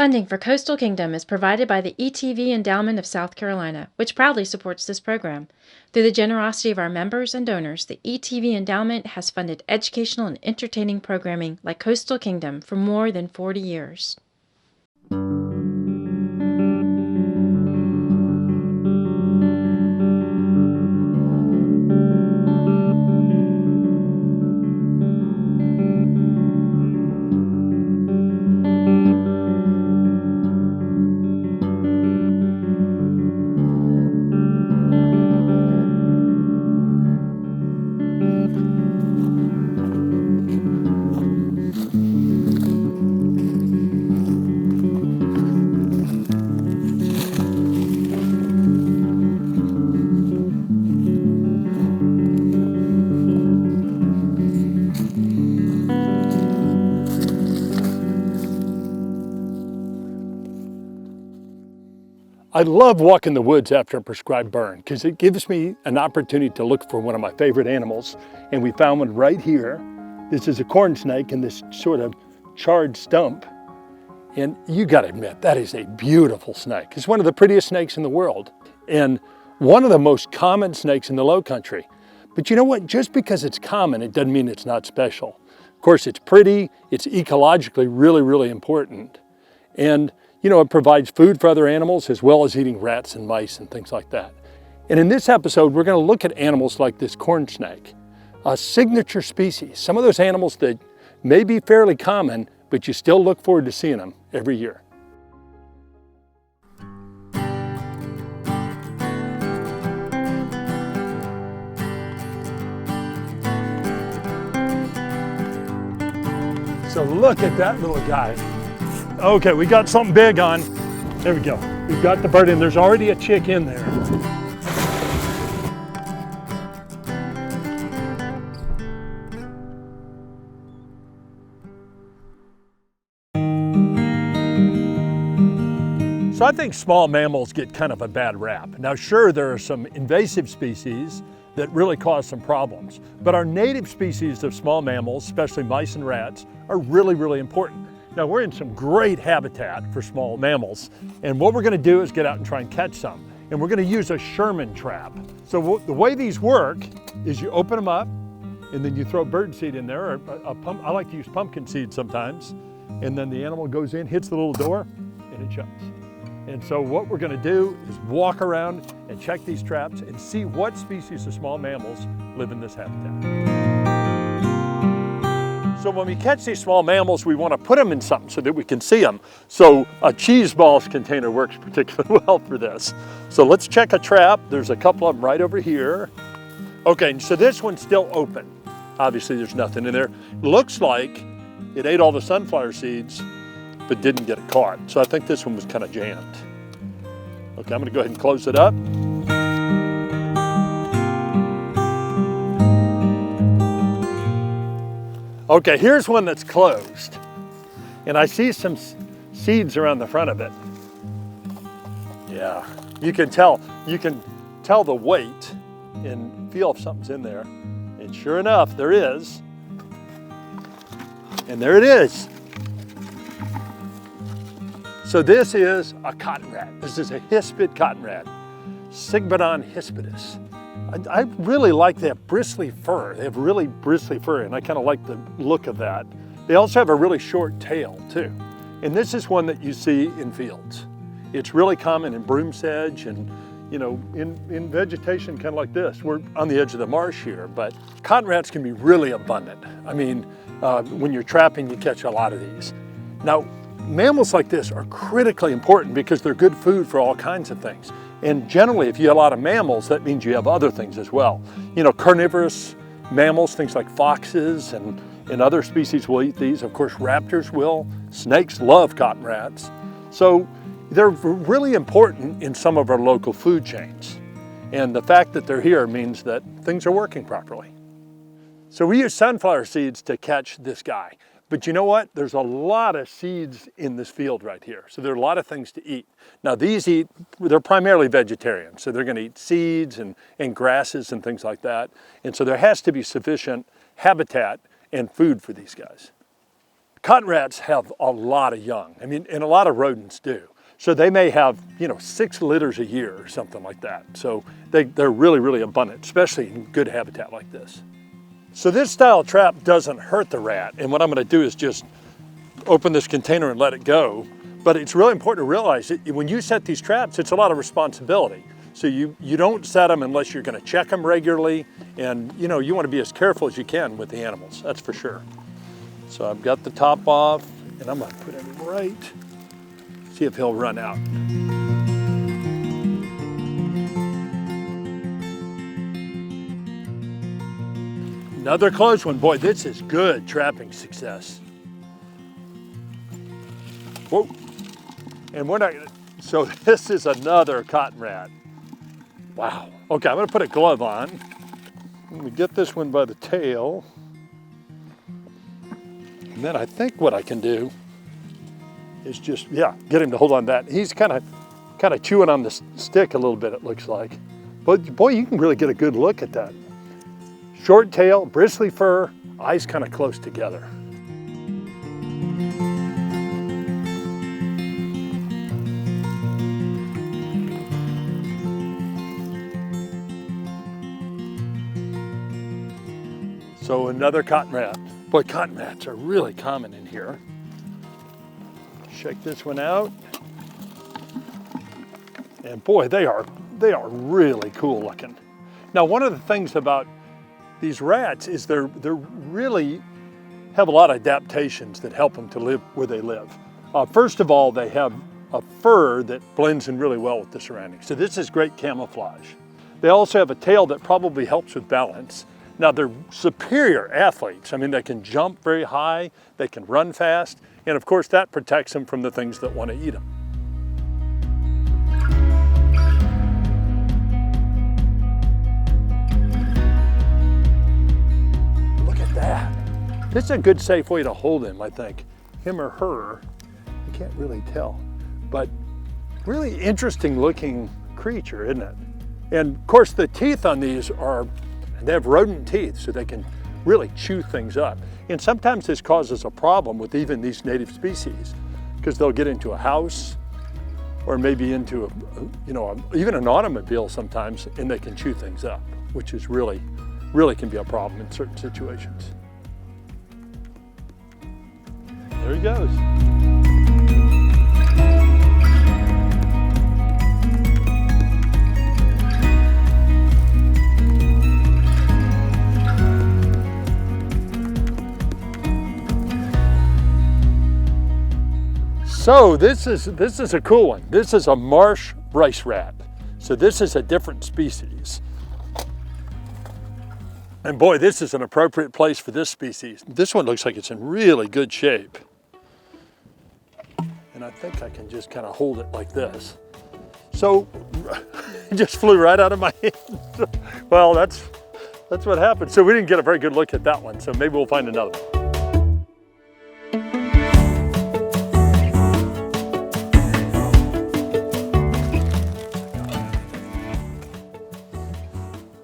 Funding for Coastal Kingdom is provided by the ETV Endowment of South Carolina, which proudly supports this program. Through the generosity of our members and donors, the ETV Endowment has funded educational and entertaining programming like Coastal Kingdom for more than 40 years. I love walking the woods after a prescribed burn because it gives me an opportunity to look for one of my favorite animals. And we found one right here. This is a corn snake in this sort of charred stump. And you gotta admit, that is a beautiful snake. It's one of the prettiest snakes in the world and one of the most common snakes in the lowcountry. But you know what? Just because it's common, it doesn't mean it's not special. Of course, it's pretty, it's ecologically really, really important. And you know, it provides food for other animals as well as eating rats and mice and things like that. And in this episode, we're going to look at animals like this corn snake, a signature species, some of those animals that may be fairly common, but you still look forward to seeing them every year. So look at that little guy. Okay, we got something big on. There we go. We've got the bird in. There's already a chick in there. So I think small mammals get kind of a bad rap. Now sure, there are some invasive species that really cause some problems, but our native species of small mammals, especially mice and rats, are really, really important. Now we're in some great habitat for small mammals, and what we're going to do is get out and try and catch some. And we're going to use a Sherman trap. So the way these work is you open them up, and then you throw bird seed in there, or I like to use pumpkin seed sometimes, and then the animal goes in, hits the little door, and it shuts. And so what we're going to do is walk around and check these traps and see what species of small mammals live in this habitat. So when we catch these small mammals, we want to put them in something so that we can see them. So a cheese balls container works particularly well for this. So let's check a trap. There's a couple of them right over here. Okay, so this one's still open. Obviously there's nothing in there. Looks like it ate all the sunflower seeds, but didn't get it caught. So I think this one was kind of jammed. Okay, I'm gonna go ahead and close it up. Okay, here's one that's closed. And I see some seeds around the front of it. Yeah, you can tell the weight and feel if something's in there. And sure enough, there is. And there it is. So this is a cotton rat. This is a hispid cotton rat, Sigbodon hispidus. I really like that bristly fur. They have really bristly fur, and I kind of like the look of that. They also have a really short tail too. And this is one that you see in fields. It's really common in broom sedge and you know, in vegetation kind of like this. We're on the edge of the marsh here, but cotton rats can be really abundant. I mean, when you're trapping, you catch a lot of these. Now, mammals like this are critically important because they're good food for all kinds of things. And generally, if you have a lot of mammals, that means you have other things as well. You know, carnivorous mammals, things like foxes and other species will eat these. Of course, raptors will. Snakes love cotton rats. So they're really important in some of our local food chains. And the fact that they're here means that things are working properly. So we use sunflower seeds to catch this guy. But you know what? There's a lot of seeds in this field right here. So there are a lot of things to eat. Now they're primarily vegetarian. So they're gonna eat seeds and grasses and things like that. And so there has to be sufficient habitat and food for these guys. cotton rats have a lot of young. I mean, and a lot of rodents do. So they may have, 6 litters a year or something like that. So they're really, really abundant, especially in good habitat like this. So this style trap doesn't hurt the rat. And what I'm gonna do is just open this container and let it go. But it's really important to realize that when you set these traps, it's a lot of responsibility. So you don't set them unless you're gonna check them regularly. And you wanna be as careful as you can with the animals, that's for sure. So I've got the top off and I'm gonna put him right. See if he'll run out. Another close one. Boy, this is good trapping success. Whoa. And we're not, so this is another cotton rat. Wow. Okay, I'm gonna put a glove on. Let me get this one by the tail. And then I think what I can do is just, get him to hold on to that. He's kind of chewing on the stick a little bit, it looks like. But boy, you can really get a good look at that. Short tail, bristly fur, eyes kind of close together. So another cotton rat. Boy, cotton rats are really common in here. Check this one out. And boy, they are really cool looking. Now, one of the things about these rats is they're really have a lot of adaptations that help them to live where they live. First of all, they have a fur that blends in really well with the surroundings. So this is great camouflage. They also have a tail that probably helps with balance. Now, they're superior athletes. I mean, they can jump very high, they can run fast, and of course that protects them from the things that want to eat them. Look at that. This is a good, safe way to hold him, I think. Him or her, I can't really tell. But really interesting looking creature, isn't it? And of course the teeth on these they have rodent teeth, so they can really chew things up. And sometimes this causes a problem with even these native species, because they'll get into a house or maybe into even an automobile sometimes, and they can chew things up, which is really can be a problem in certain situations. There he goes. So this is a cool one. This is a marsh rice rat. So this is a different species. And boy, this is an appropriate place for this species. This one looks like it's in really good shape. And I think I can just kind of hold it like this. So it just flew right out of my hand. Well, that's what happened. So we didn't get a very good look at that one. So maybe we'll find another one.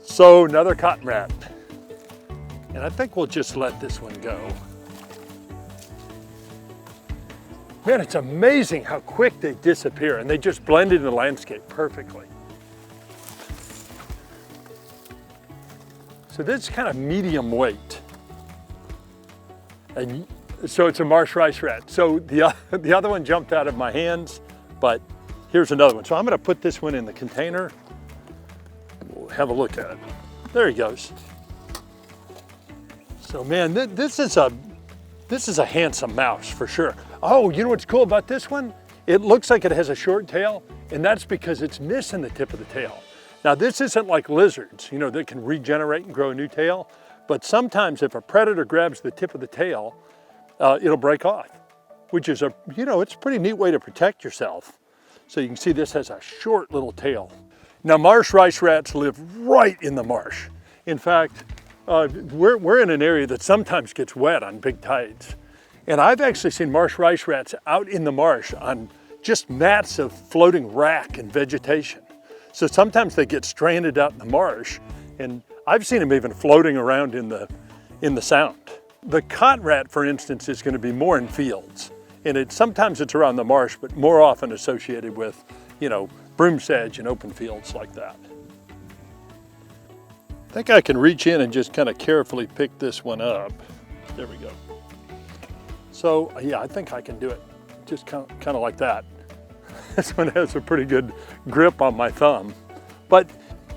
So another cotton rat. And I think we'll just let this one go. Man, it's amazing how quick they disappear, and they just blend into the landscape perfectly. So this is kind of medium weight. And so it's a marsh rice rat. So the other one jumped out of my hands, but here's another one. So I'm gonna put this one in the container. We'll have a look at it. There he goes. So man, this is a handsome mouse for sure. Oh, you know what's cool about this one? It looks like it has a short tail, and that's because it's missing the tip of the tail. Now this isn't like lizards, that can regenerate and grow a new tail, but sometimes if a predator grabs the tip of the tail, it'll break off, which is it's a pretty neat way to protect yourself. So you can see this has a short little tail. Now marsh rice rats live right in the marsh. In fact, we're in an area that sometimes gets wet on big tides. And I've actually seen marsh rice rats out in the marsh on just mats of floating wrack and vegetation. So sometimes they get stranded out in the marsh, and I've seen them even floating around in the sound. The cotton rat, for instance, is going to be more in fields. And sometimes it's around the marsh, but more often associated with, broom sedge and open fields like that. I think I can reach in and just kind of carefully pick this one up. There we go. So yeah, I think I can do it just kind of like that. This one has a pretty good grip on my thumb. But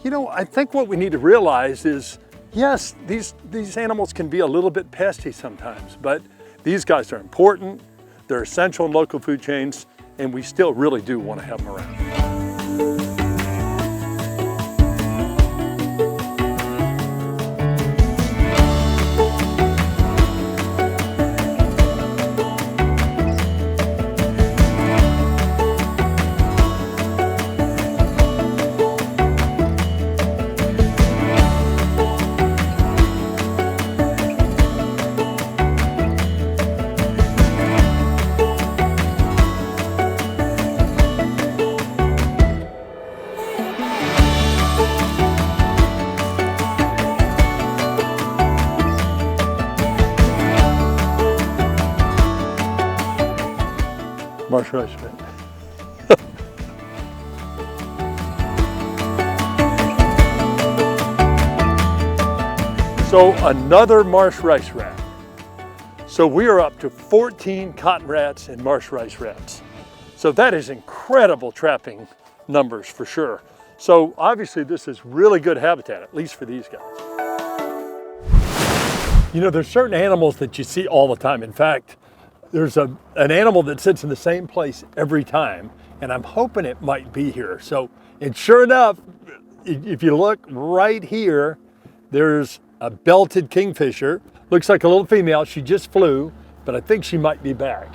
I think what we need to realize is, yes, these animals can be a little bit pesty sometimes, but these guys are important. They're essential in local food chains, and we still really do want to have them around. Marsh rice rat. So another marsh rice rat. So we are up to 14 cotton rats and marsh rice rats. So that is incredible trapping numbers for sure. So obviously this is really good habitat, at least for these guys. There's certain animals that you see all the time. In fact, there's an animal that sits in the same place every time, and I'm hoping it might be here. And sure enough, if you look right here, there's a belted kingfisher. Looks like a little female. She just flew, but I think she might be back.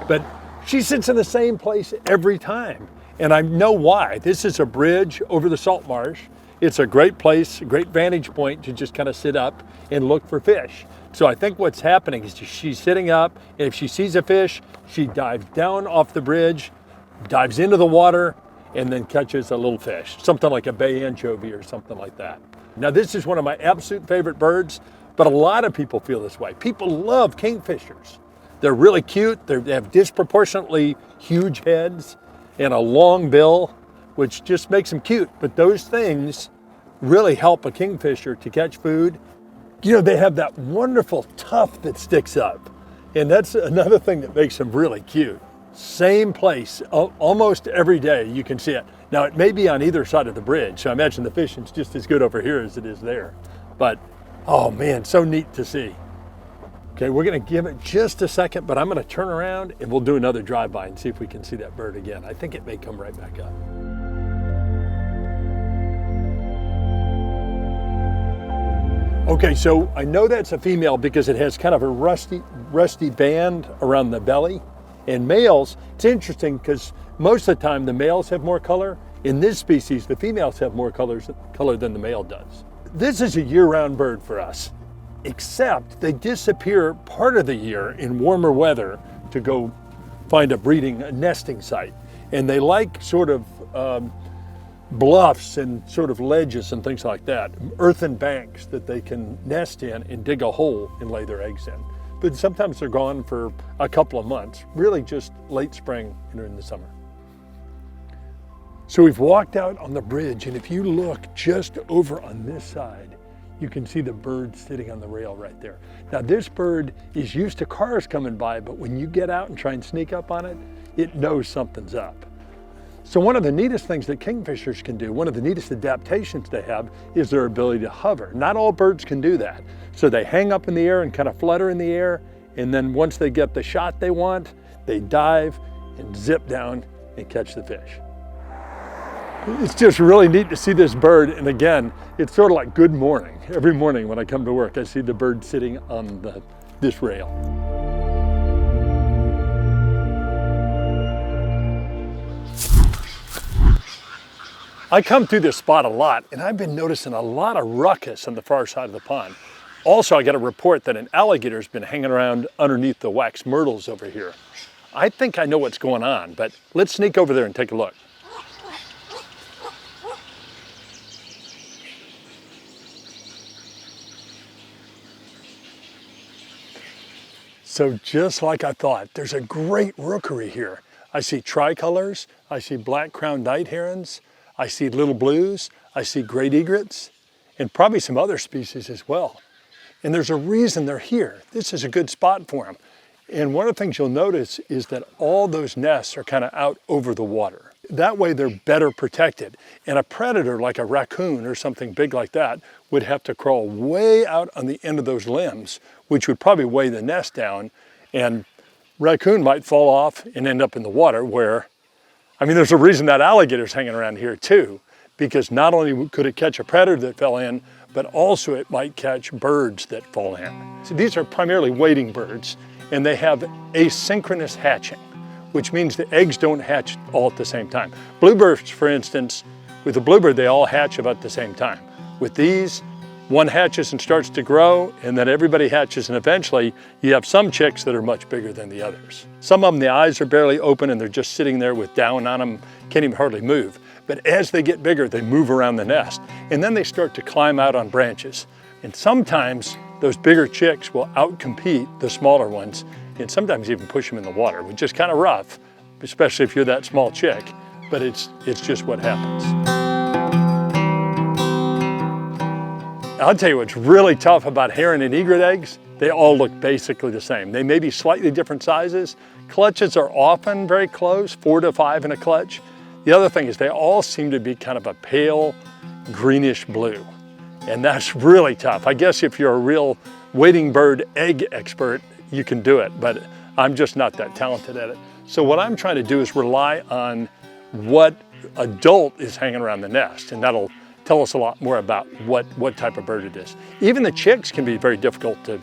But she sits in the same place every time, and I know why. This is a bridge over the salt marsh. It's a great place, a great vantage point to just kind of sit up and look for fish. So I think what's happening is she's sitting up, and if she sees a fish, she dives down off the bridge, dives into the water, and then catches a little fish, something like a bay anchovy or something like that. Now this is one of my absolute favorite birds, but a lot of people feel this way. People love kingfishers. They're really cute. They have disproportionately huge heads and a long bill, which just makes them cute. But those things really help a kingfisher to catch food. They have that wonderful tuft that sticks up. And that's another thing that makes them really cute. Same place, almost every day you can see it. Now it may be on either side of the bridge, so I imagine the fishing's just as good over here as it is there. But, oh man, so neat to see. Okay, we're gonna give it just a second, but I'm gonna turn around and we'll do another drive-by and see if we can see that bird again. I think it may come right back up. Okay, so I know that's a female because it has kind of a rusty band around the belly. And males, it's interesting because most of the time the males have more color. In this species, the females have more color than the male does. This is a year-round bird for us, except they disappear part of the year in warmer weather to go find a nesting site. And they like sort of bluffs and sort of ledges and things like that, earthen banks that they can nest in and dig a hole and lay their eggs in. But sometimes they're gone for a couple of months, really just late spring and in the summer. So we've walked out on the bridge, and if you look just over on this side, you can see the bird sitting on the rail right there. Now this bird is used to cars coming by, but when you get out and try and sneak up on it, it knows something's up. So one of the neatest things that kingfishers can do, one of the neatest adaptations they have, is their ability to hover. Not all birds can do that. So they hang up in the air and kind of flutter in the air, and then once they get the shot they want, they dive and zip down and catch the fish. It's just really neat to see this bird, and again, it's sort of like good morning. Every morning when I come to work, I see the bird sitting on this rail. I come through this spot a lot, and I've been noticing a lot of ruckus on the far side of the pond. Also, I got a report that an alligator's been hanging around underneath the wax myrtles over here. I think I know what's going on, but let's sneak over there and take a look. So just like I thought, there's a great rookery here. I see tricolors, I see black-crowned night herons, I see little blues, I see great egrets, and probably some other species as well. And there's a reason they're here. This is a good spot for them. And one of the things you'll notice is that all those nests are kind of out over the water. That way they're better protected. And a predator like a raccoon or something big like that would have to crawl way out on the end of those limbs, which would probably weigh the nest down. And raccoon might fall off and end up in the water where, I mean, there's a reason that alligator's hanging around here too, because not only could it catch a predator that fell in, but also it might catch birds that fall in. So these are primarily wading birds, and they have asynchronous hatching, which means the eggs don't hatch all at the same time. Bluebirds, for instance, with a bluebird, they all hatch about the same time. With these, one hatches and starts to grow, and then everybody hatches, and eventually you have some chicks that are much bigger than the others. Some of them, the eyes are barely open and they're just sitting there with down on them, can't even hardly move. But as they get bigger, they move around the nest, and then they start to climb out on branches. And sometimes those bigger chicks will outcompete the smaller ones, and sometimes even push them in the water, which is kind of rough, especially if you're that small chick, but it's just what happens. I'll tell you what's really tough about heron and egret eggs, they all look basically the same. They may be slightly different sizes. Clutches are often very close, 4 to 5 in a clutch. The other thing is they all seem to be kind of a pale greenish blue. And that's really tough. I guess if you're a real wading bird egg expert, you can do it, but I'm just not that talented at it. So what I'm trying to do is rely on what adult is hanging around the nest, and that'll tell us a lot more about what type of bird it is. Even the chicks can be very difficult to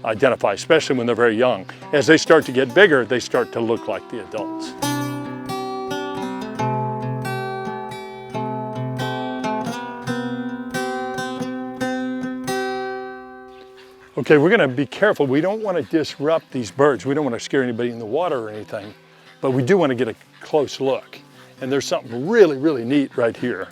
identify, especially when they're very young. As they start to get bigger, they start to look like the adults. Okay, we're gonna be careful. We don't want to disrupt these birds. We don't want to scare anybody in the water or anything, but we do want to get a close look. And there's something really, really neat right here.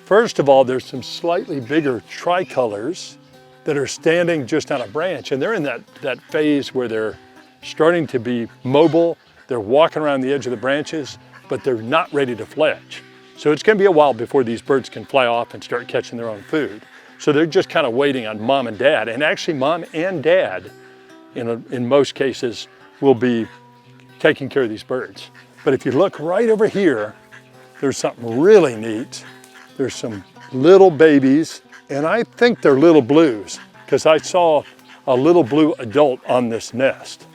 First of all, there's some slightly bigger tricolors that are standing just on a branch, and they're in that phase where they're starting to be mobile. They're walking around the edge of the branches, but they're not ready to fledge. So it's gonna be a while before these birds can fly off and start catching their own food. So they're just kind of waiting on mom and dad, and actually mom and dad, in most cases, will be taking care of these birds. But if you look right over here, there's something really neat. There's some little babies, and I think they're little blues, because I saw a little blue adult on this nest.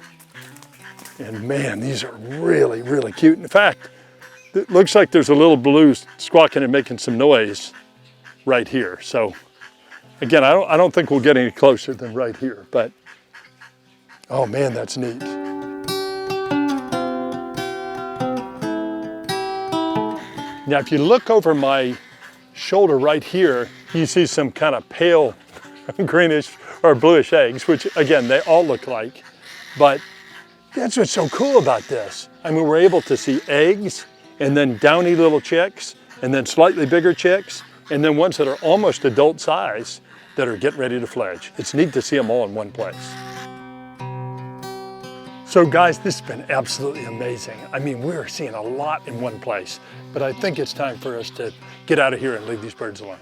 And man, these are really, really cute. In fact, it looks like there's a little blue squawking and making some noise right here. So again, I don't think we'll get any closer than right here, but oh man, that's neat. Now, if you look over my shoulder right here, you see some kind of pale greenish or bluish eggs, which again, they all look like, but that's what's so cool about this. I mean, we're able to see eggs and then downy little chicks and then slightly bigger chicks and then ones that are almost adult size that are getting ready to fledge. It's neat to see them all in one place. So guys, this has been absolutely amazing. I mean, we're seeing a lot in one place, but I think it's time for us to get out of here and leave these birds alone.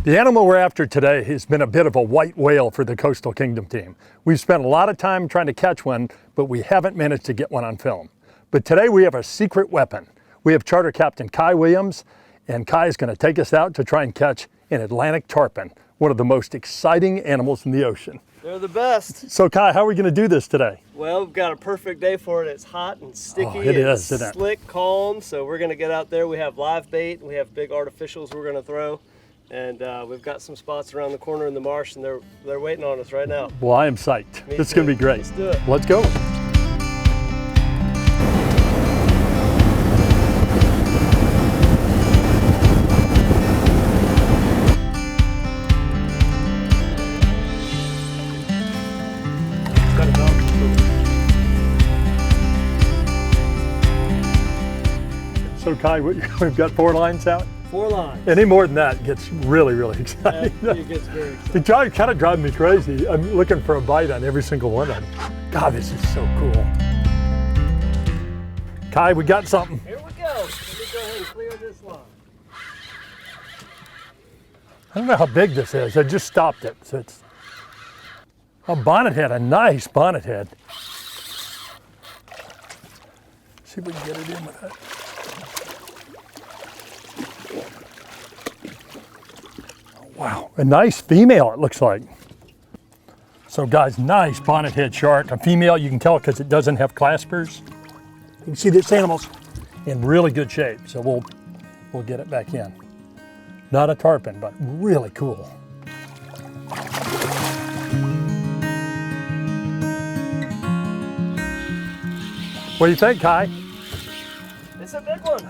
The animal we're after today has been a bit of a white whale for the Coastal Kingdom team. We've spent a lot of time trying to catch one, but we haven't managed to get one on film. But today we have a secret weapon. We have Charter Captain Kai Williams, and Kai is going to take us out to try and catch an Atlantic tarpon, one of the most exciting animals in the ocean. They're the best. So Kai, how are we going to do this today? Well, we've got a perfect day for it. It's hot and sticky. Oh, it is, it's isn't it? slick, calm. So we're going to get out there. We have live bait. We have big artificials we're going to throw. And we've got some spots around the corner in the marsh, and they're waiting on us right now. Well, I am psyched. This is going to be great. Let's do it. Let's go. So Kai, we've got 4 lines out? 4 lines. Any more than that gets really, really exciting. It gets very exciting. The giant kind of driving me crazy. I'm looking for a bite on every single one of them. God, this is so cool. Kai, we got something. Here we go. Let me go ahead and clear this line. I don't know how big this is. I just stopped it. So it's a bonnet head, a nice bonnet head. See if we can get it in with that. Oh, wow, a nice female it looks like. So guys, nice bonnet head shark. A female, you can tell because it doesn't have claspers. You can see this animal's in really good shape. So we'll get it back in. Not a tarpon, but really cool. What do you think, Kai? It's a big one.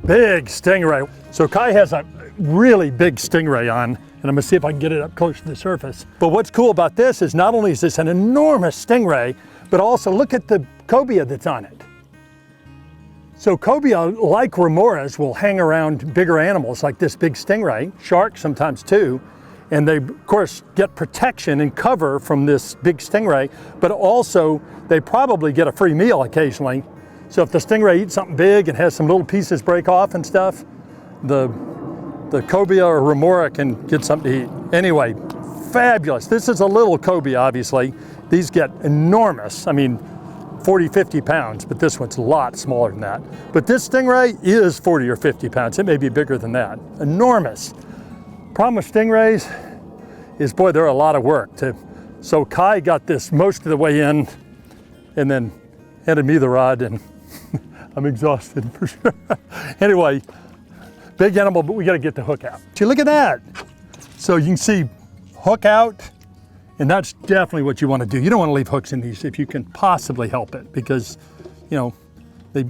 Big stingray. So Kai has a really big stingray on, and I'm gonna see if I can get it up close to the surface. But what's cool about this is not only is this an enormous stingray, but also look at the cobia that's on it. So cobia, like remoras, will hang around bigger animals like this big stingray, sharks sometimes too, and they of course get protection and cover from this big stingray, but also they probably get a free meal occasionally. So if the stingray eats something big and has some little pieces break off and stuff, the cobia or remora can get something to eat. Anyway, fabulous. This is a little cobia, obviously. These get enormous. I mean, 40, 50 pounds, but this one's a lot smaller than that. But this stingray is 40 or 50 pounds. It may be bigger than that. Enormous. Problem with stingrays is, boy, they're a lot of work. So Kai got this most of the way in and then handed me the rod, and I'm exhausted for sure. Anyway, big animal, but we gotta get the hook out. See, look at that. So you can see hook out, and that's definitely what you want to do. You don't want to leave hooks in these if you can possibly help it, because, you know, they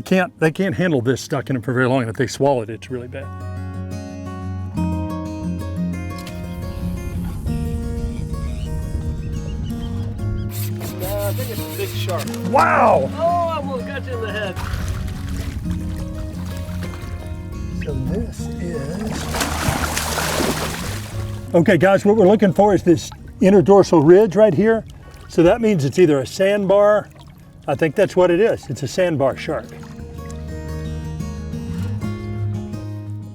can't handle this stuck in them for very long. And if they swallow it, it's really bad. I think it's a big shark. Wow! Oh, I almost got you in the head. So this is... Okay guys, what we're looking for is this interdorsal ridge right here. So that means it's either a sandbar. I think that's what it is. It's a sandbar shark.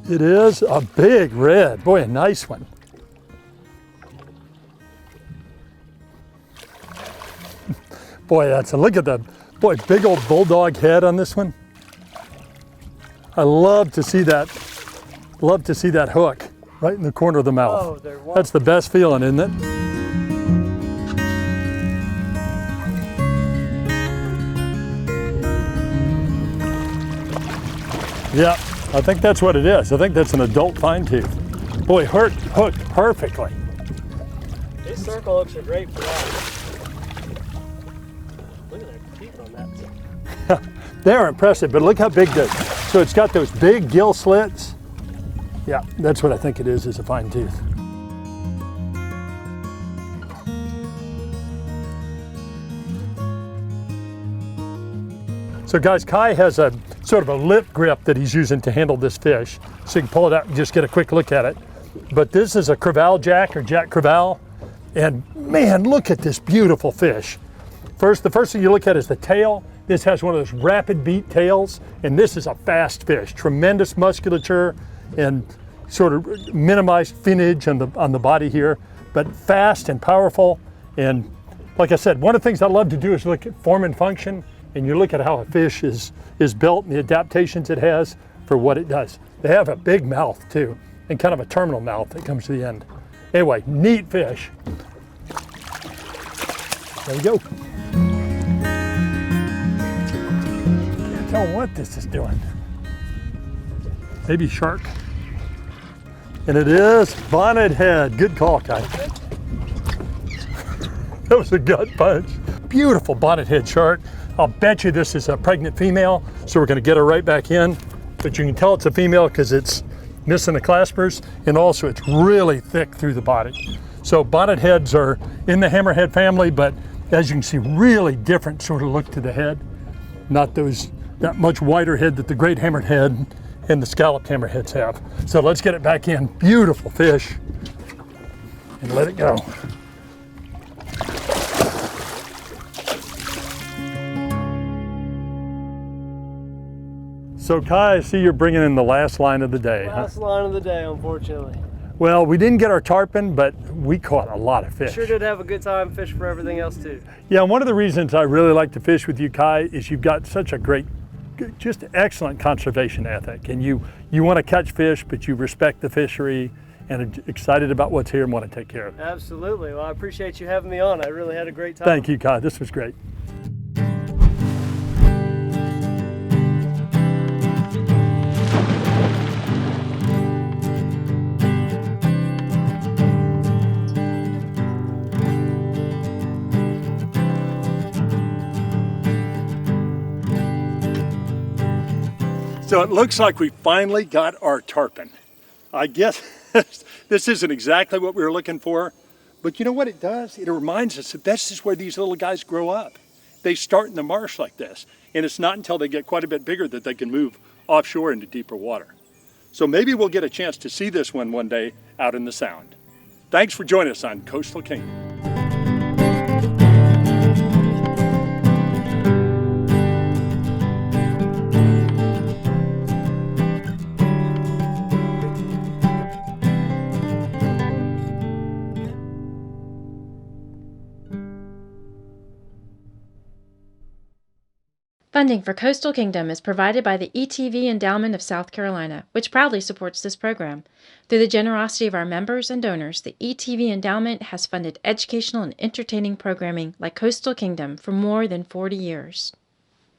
It is a big red. Boy, a nice one. Boy, look at the, boy, big old bulldog head on this one. I love to see that hook right in the corner of the mouth. Oh, that's the best feeling, isn't it? Yeah, I think that's what it is. I think that's an adult fine tooth. Boy, hooked perfectly. These circle hooks are great for that. Look at their teeth on that. They're impressive, but look how big so it's got those big gill slits. Yeah, that's what I think it is a fine tooth. So guys, Kai has a sort of a lip grip that he's using to handle this fish. So you can pull it out and just get a quick look at it. But this is a crevalle jack, or jack crevalle. And man, look at this beautiful fish. The first thing you look at is the tail. This has one of those rapid beat tails, and this is a fast fish. Tremendous musculature and sort of minimized finnage on the body here, but fast and powerful. And like I said, one of the things I love to do is look at form and function, and you look at how a fish is built and the adaptations it has for what it does. They have a big mouth too, and kind of a terminal mouth that comes to the end. Anyway, neat fish. There we go. Can't tell what this is doing. Maybe shark. And it is bonnet head. Good call, Kai. That was a gut punch. Beautiful bonnet head shark. I'll bet you this is a pregnant female, so we're gonna get her right back in. But you can tell it's a female because it's missing the claspers, and also it's really thick through the body. So bonnet heads are in the hammerhead family, but as you can see, really different sort of look to the head. Not that much wider head that the great hammerhead and the scalloped hammerheads have. So let's get it back in. Beautiful fish. And let it go. So Kai, I see you're bringing in the last line of the day. Last line of the day, unfortunately. Well, we didn't get our tarpon, but we caught a lot of fish. Sure did have a good time, fish for everything else too. Yeah, one of the reasons I really like to fish with you, Kai, is you've got such a great, just excellent conservation ethic. And you want to catch fish, but you respect the fishery and are excited about what's here and want to take care of it. Absolutely. Well, I appreciate you having me on. I really had a great time. Thank you, Kai. This was great. So it looks like we finally got our tarpon. I guess this isn't exactly what we were looking for, but you know what it does? It reminds us that this is where these little guys grow up. They start in the marsh like this, and it's not until they get quite a bit bigger that they can move offshore into deeper water. So maybe we'll get a chance to see this one day out in the Sound. Thanks for joining us on Coastal Kingdom. Funding for Coastal Kingdom is provided by the ETV Endowment of South Carolina, which proudly supports this program. Through the generosity of our members and donors, the ETV Endowment has funded educational and entertaining programming like Coastal Kingdom for more than 40 years.